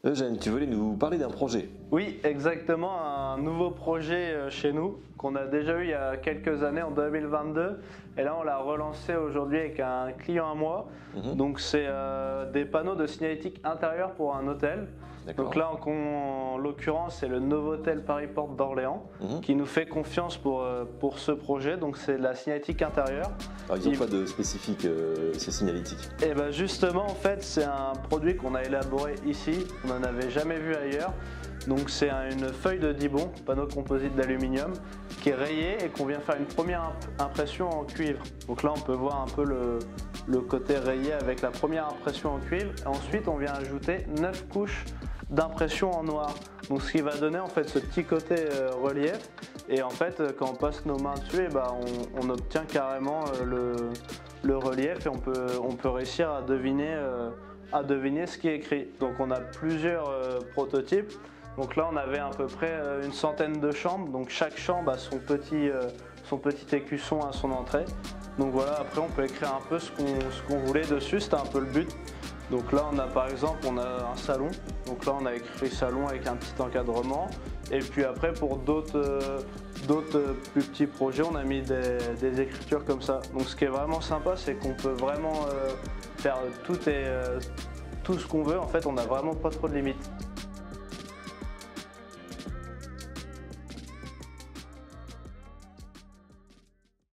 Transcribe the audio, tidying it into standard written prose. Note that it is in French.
Eugène, tu voulais nous parler d'un projet. Oui, exactement, un nouveau projet chez nous qu'on a déjà eu il y a quelques années en 2022 et là on l'a relancé aujourd'hui avec un client à moi. Donc c'est des panneaux de signalétique intérieure pour un hôtel. Donc là en l'occurrence c'est le Novotel Paris Porte d'Orléans qui nous fait confiance pour ce projet, donc c'est de la signalétique intérieure. Alors, ils ont quoi de spécifique ces signalétiques? Et bien justement en fait c'est un produit qu'on a élaboré ici, on n'en avait jamais vu ailleurs. Donc c'est une feuille de Dibond, panneau composite d'aluminium, qui est rayée et qu'on vient faire une première impression en cuivre. Donc là on peut voir un peu le côté rayé avec la première impression en cuivre. Et ensuite on vient ajouter 9 couches d'impression en noir. Donc ce qui va donner en fait ce petit côté relief. Et en fait quand on passe nos mains dessus, on obtient carrément le relief et on peut réussir à deviner ce qui est écrit. Donc on a plusieurs prototypes. Donc là on avait à peu près une centaine de chambres, donc chaque chambre a son petit écusson à son entrée. Donc voilà, après on peut écrire un peu ce qu'on voulait dessus, c'était un peu le but. Donc là on a par exemple un salon, donc là on a écrit salon avec un petit encadrement. Et puis après pour d'autres plus petits projets on a mis des écritures comme ça. Donc ce qui est vraiment sympa c'est qu'on peut vraiment faire tout ce qu'on veut, en fait on n'a vraiment pas trop de limites.